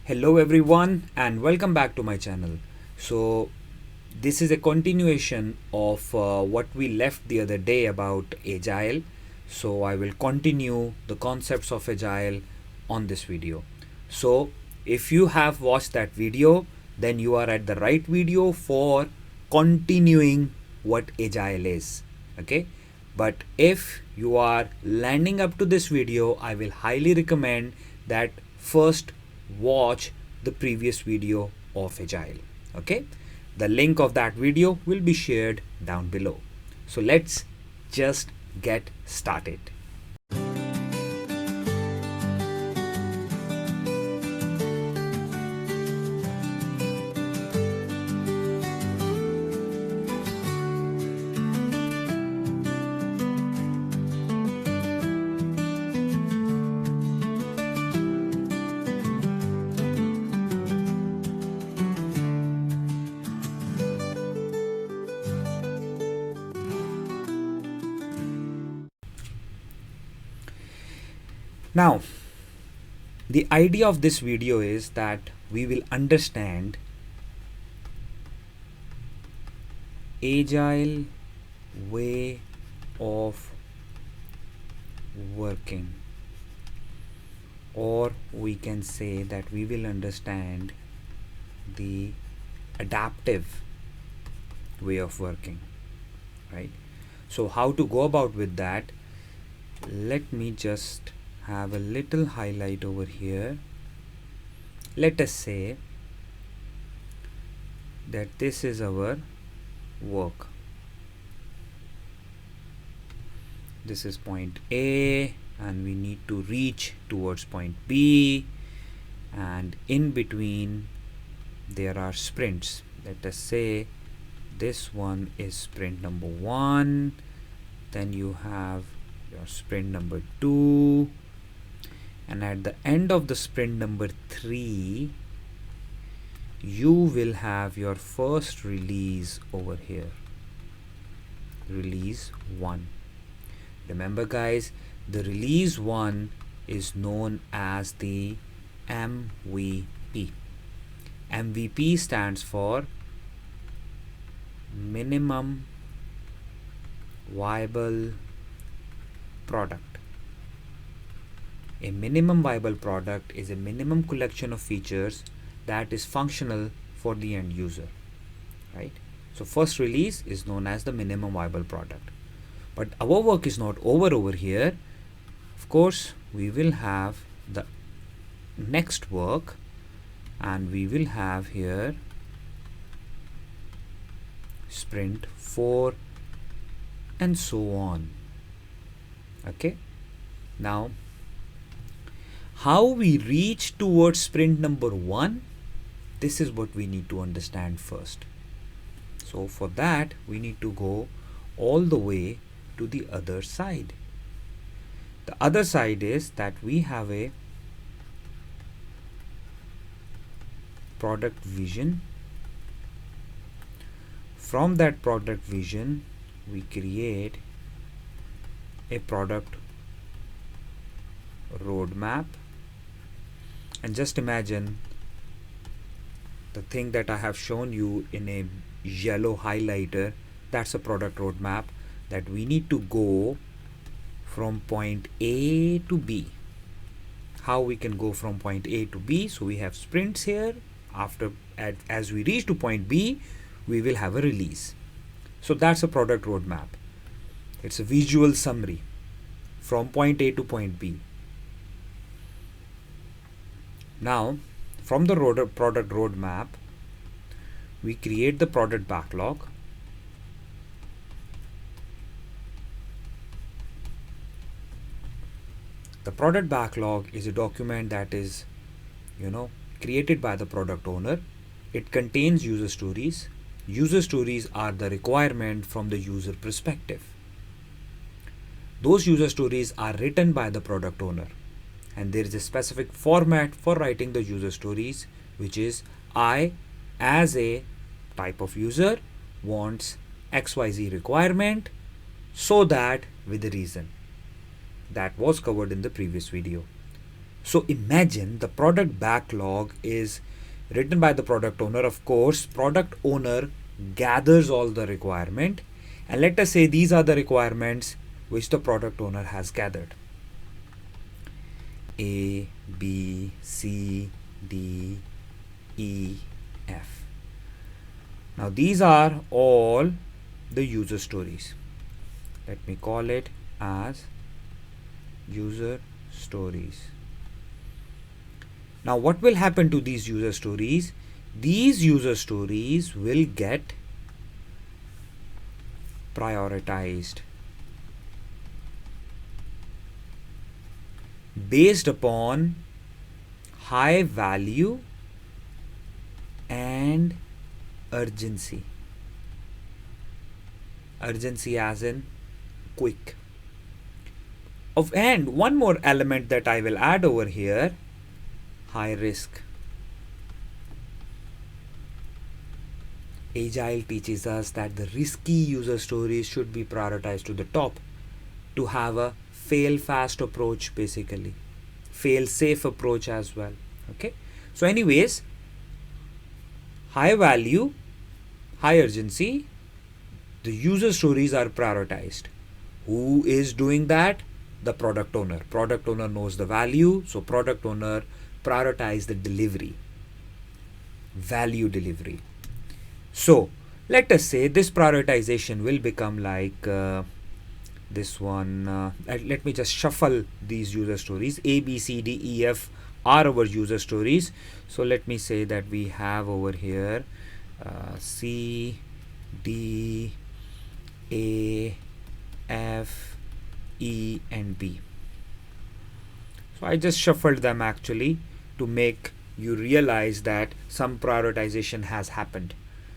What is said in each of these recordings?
Hello everyone and welcome back to my channel. So this is a continuation of what we left the other day about Agile. So I will continue the concepts of Agile on this video. So if you have watched that video, then you are at the right video for continuing what Agile is. Okay. But if you are landing up to this video, I will highly recommend that first watch the previous video of Agile. Okay, the link of that video will be shared down below. So let's just get started. Now, the idea of this video is that we will understand Agile way of working, or we can say that we will understand the adaptive way of working, right? So how to go about with that? Let me just have a little highlight over here. Let us say that this is our work. This is point A and we need to reach towards point B, and in between there are sprints. Let us say this one is sprint number 1, then you have your sprint number 2, and at the end of the sprint number 3 you will have your first release over here, release 1. Remember guys, the release 1 is known as the MVP. MVP stands for minimum viable product. A minimum viable product is a minimum collection of features that is functional for the end user, right? So first release is known as the minimum viable product. But our work is not over here. Of course, we will have the next work, and we will have here sprint 4 and so on. Okay, now how we reach towards sprint number 1, this is what we need to understand first. So for that we need to go all the way to the other side. The other side is that we have a product vision. From that product vision we create a product roadmap, and just imagine the thing that I have shown you in a yellow highlighter. That's a product roadmap that we need to go from point A to B. How we can go from point A to B? So we have sprints here. As we reach to point B, we will have a release. So that's a product roadmap. It's a visual summary from point A to point B. Now, from the product roadmap, we create the product backlog. The product backlog is a document that is, created by the product owner. It contains user stories. User stories are the requirement from the user perspective. Those user stories are written by the product owner, and there is a specific format for writing the user stories, which is I, as a type of user, wants XYZ requirement, so that with a reason. That was covered in the previous video. So imagine the product backlog is written by the product owner. Of course, product owner gathers all the requirement, and let us say these are the requirements which the product owner has gathered: A, B, C, D, E, F. Now these are all the user stories. Let me call it as user stories. Now what will happen to these user stories? These user stories will get prioritized based upon high value and urgency. Urgency as in quick. And one more element that I will add over here: high risk. Agile teaches us that the risky user stories should be prioritized to the top to have a fail fast approach, basically fail safe approach as well. Okay, so anyways, high value, high urgency, the user stories are prioritized. Who is doing that? The product owner. Product owner knows the value, so product owner prioritize the delivery, value delivery. So let us say this prioritization will become like this one. Let me just shuffle these user stories. A, B, C, D, E, F are our user stories. So let me say that we have over here C, D, A, F, E and B. So I just shuffled them actually to make you realize that some prioritization has happened.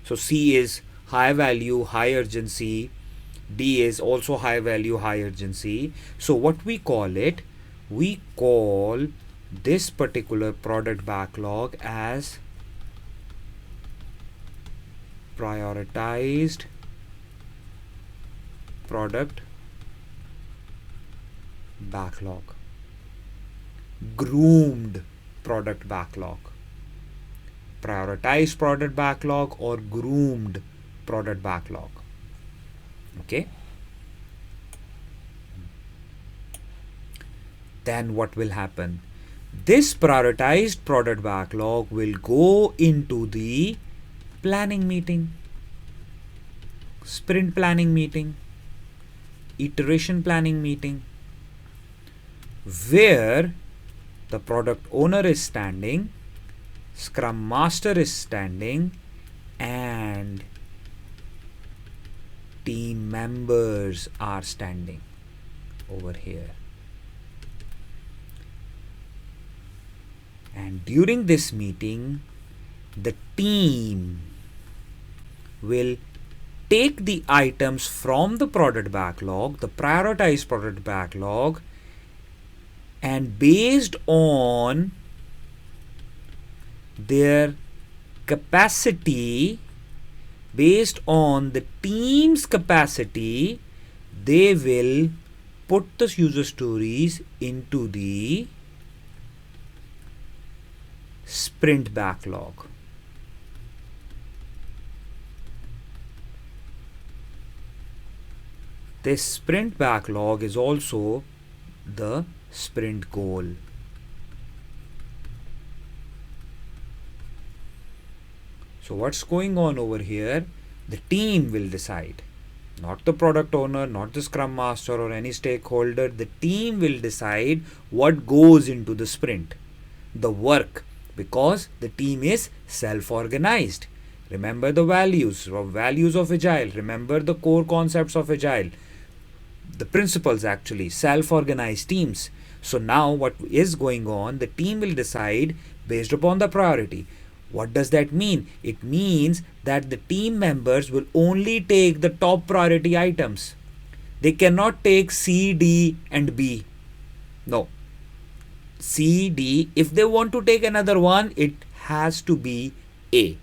So C is high value, high urgency. D is also high value, high urgency. So what we call it? We call this particular product backlog as prioritized product backlog, groomed product backlog, prioritized product backlog or groomed product backlog. Okay, then what will happen? This prioritized product backlog will go into the planning meeting, sprint planning meeting, iteration planning meeting, where the product owner is standing, Scrum Master is standing, and team members are standing over here. And during this meeting, the team will take the items from the product backlog, the prioritized product backlog, and based on their capacity, based on the team's capacity, they will put the user stories into the sprint backlog. This sprint backlog is also the sprint goal. So what's going on over here? The team will decide, not the product owner, not the Scrum Master or any stakeholder. The team will decide what goes into the sprint, the work, because the team is self-organized. Remember the values of Agile. Remember the core concepts of Agile. The principles actually, self-organized teams. So now what is going on? The team will decide based upon the priority. What does that mean? It means that the team members will only take the top priority items. They cannot take C, D and B. No. C, D. If they want to take another one, it has to be A.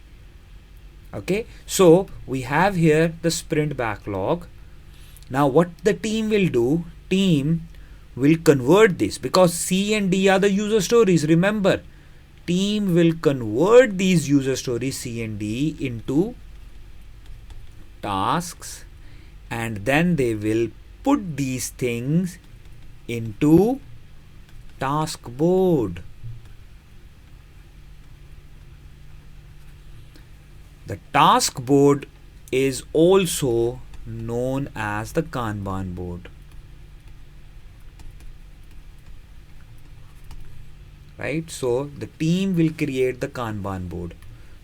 Okay. So we have here the sprint backlog. Now what the team will do? Team will convert this, because C and D are the user stories. Remember, team will convert these user stories C and D into tasks, and then they will put these things into task board. The task board is also known as the Kanban board. Right? So the team will create the Kanban board.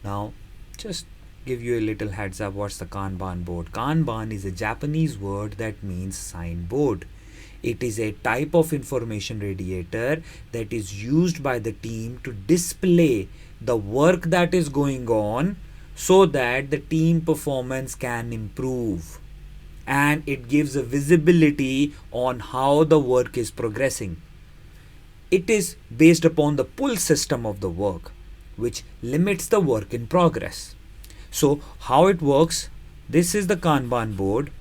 Now, just give you a little heads up, what's the Kanban board? Kanban is a Japanese word that means signboard. It is a type of information radiator that is used by the team to display the work that is going on so that the team performance can improve, and it gives a visibility on how the work is progressing. It is based upon the pull system of the work, which limits the work in progress. So how it works, this is the Kanban board.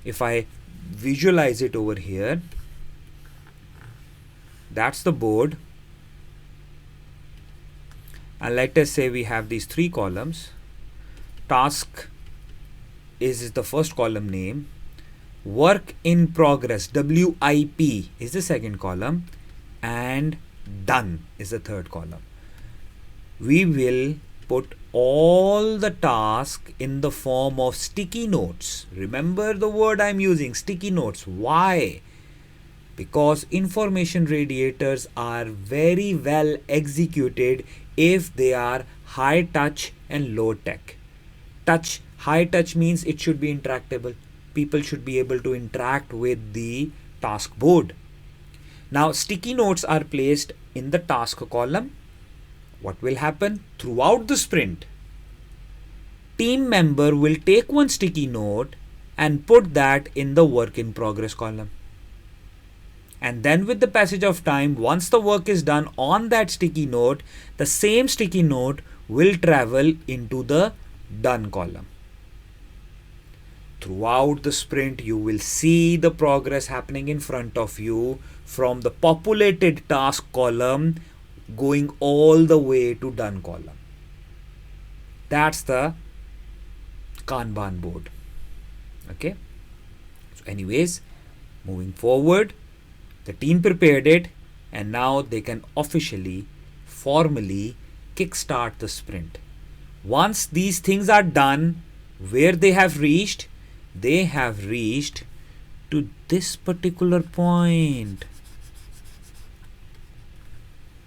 If I visualize it over here, that's the board. And let us say we have these three columns. Task is the first column name. Work in progress, WIP, is the second column. And done is the third column. We will put all the tasks in the form of sticky notes. Remember the word I'm using, sticky notes. Why? Because information radiators are very well executed if they are high touch and low tech. High touch means it should be interactable. People should be able to interact with the task board. Now, sticky notes are placed in the task column. What will happen? Throughout the sprint, team member will take one sticky note and put that in the work in progress column. And then with the passage of time, once the work is done on that sticky note, the same sticky note will travel into the done column. Throughout the sprint, you will see the progress happening in front of you from the populated task column going all the way to done column. That's the Kanban board. Okay. So anyways, moving forward, the team prepared it, and now they can officially, formally kickstart the sprint. Once these things are done, where they have reached to this particular point,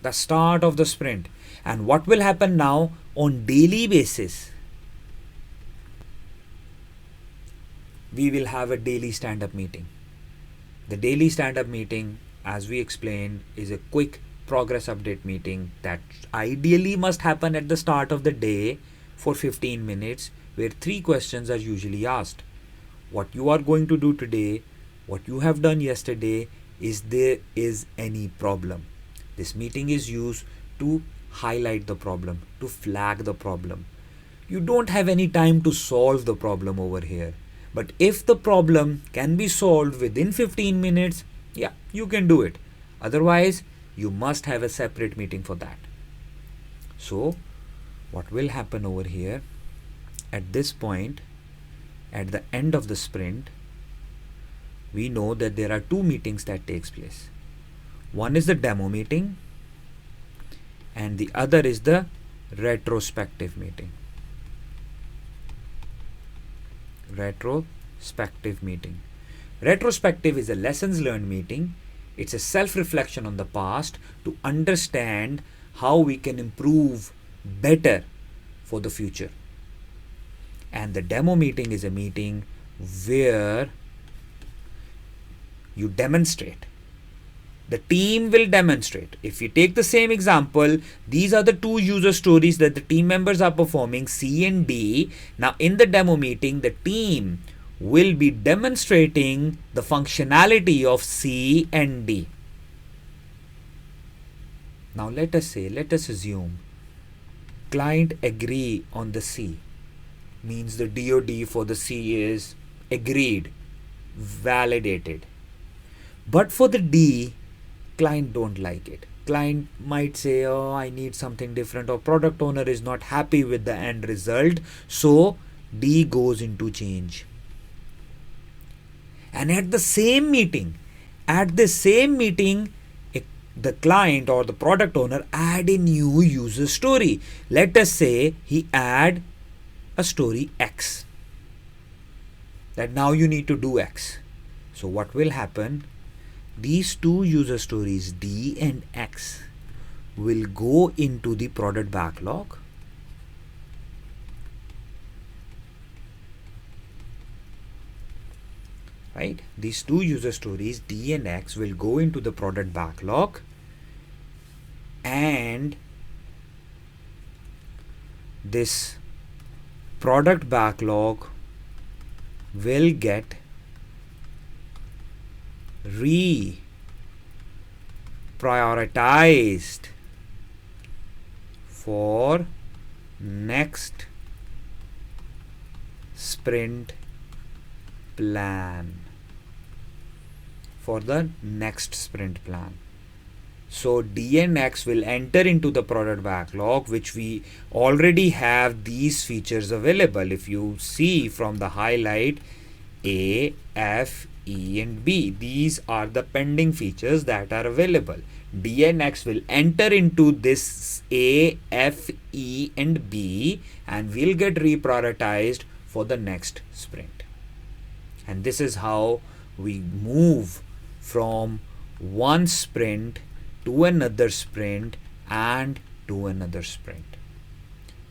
the start of the sprint. And what will happen now on daily basis? We will have a daily stand-up meeting. The daily stand-up meeting, as we explained, is a quick progress update meeting that ideally must happen at the start of the day for 15 minutes, where 3 questions are usually asked. What you are going to do today, what you have done yesterday, is there is any problem. This meeting is used to highlight the problem, to flag the problem. You don't have any time to solve the problem over here. But if the problem can be solved within 15 minutes, yeah, you can do it. Otherwise, you must have a separate meeting for that. So, what will happen over here? At this point, at the end of the sprint, we know that there are 2 meetings that takes place. One is the demo meeting, and the other is the retrospective meeting. Retrospective meeting. Retrospective is a lessons learned meeting. It's a self-reflection on the past to understand how we can improve better for the future. And the demo meeting is a meeting where you demonstrate. The team will demonstrate. If you take the same example, these are the 2 user stories that the team members are performing, C and D. Now in the demo meeting, the team will be demonstrating the functionality of C and D. Now let us assume client agree on the C. Means the DOD for the C is agreed, validated. But for the D, client don't like it. Client might say, oh, I need something different, or product owner is not happy with the end result. So D goes into change. And at the same meeting, the client or the product owner add a new user story. Let us say he add a story X, that now you need to do X. So what will happen? These two user stories, D and X, will go into the product backlog. Right? These two user stories, D and X, will go into the product backlog, and this product backlog will get reprioritized for next sprint plan. For the next sprint plan. So D and X will enter into the product backlog, which we already have these features available. If you see from the highlight, A, F, E and B, these are the pending features that are available. D and X will enter into this A, F, E and B and will get reprioritized for the next sprint. And this is how we move from one sprint to another sprint and to another sprint.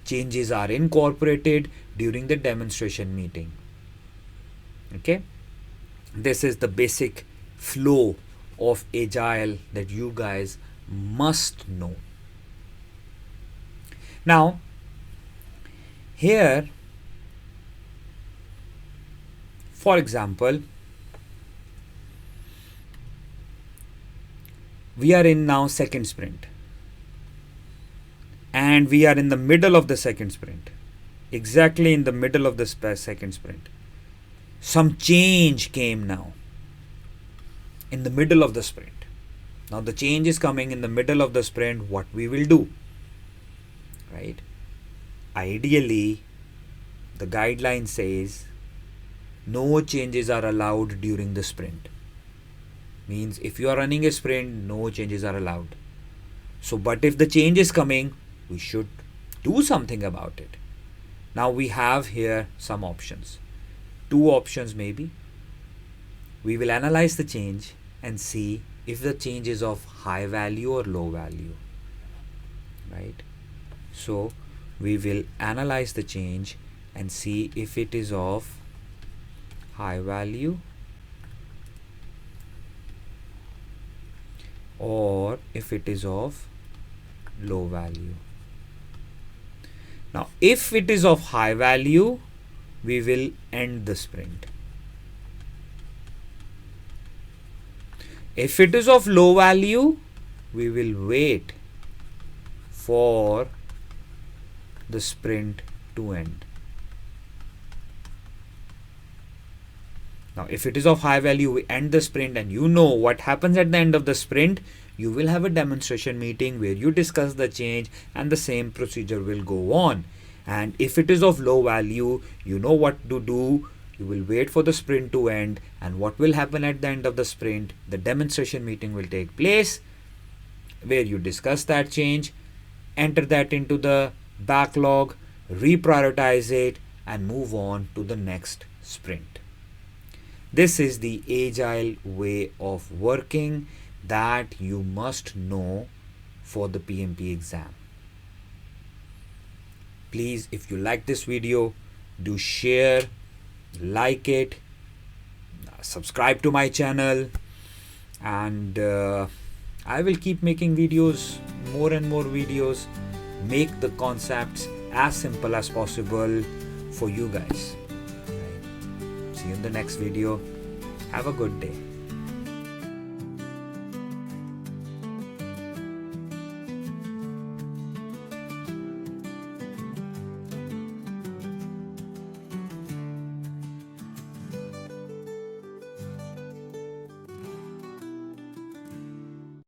Changes are incorporated during the demonstration meeting. Okay, this is the basic flow of Agile that you guys must know. Now, here, for example, we are in now second sprint, and we are in the middle of the second sprint, exactly in the middle of the second sprint. Some change came now in the middle of the sprint. Now the change is coming in the middle of the sprint. What we will do, right? Ideally, the guideline says no changes are allowed during the sprint. Means if you are running a sprint, no changes are allowed. So, but if the change is coming, we should do something about it. Now we have here some options. Two options maybe. We will analyze the change and see if the change is of high value or low value. Right? So we will analyze the change and see if it is of high value or if it is of low value. Now, if it is of high value, we will end the sprint. If it is of low value, we will wait for the sprint to end. Now, if it is of high value, we end the sprint, and you know what happens at the end of the sprint. You will have a demonstration meeting where you discuss the change, and the same procedure will go on. And if it is of low value, you know what to do. You will wait for the sprint to end, and what will happen at the end of the sprint? The demonstration meeting will take place where you discuss that change, enter that into the backlog, reprioritize it, and move on to the next sprint. This is the Agile way of working that you must know for the PMP exam. Please, if you like this video, do share, like it, subscribe to my channel, and I will keep making videos, more and more videos, make the concepts as simple as possible for you guys. See you in the next video. Have a good day.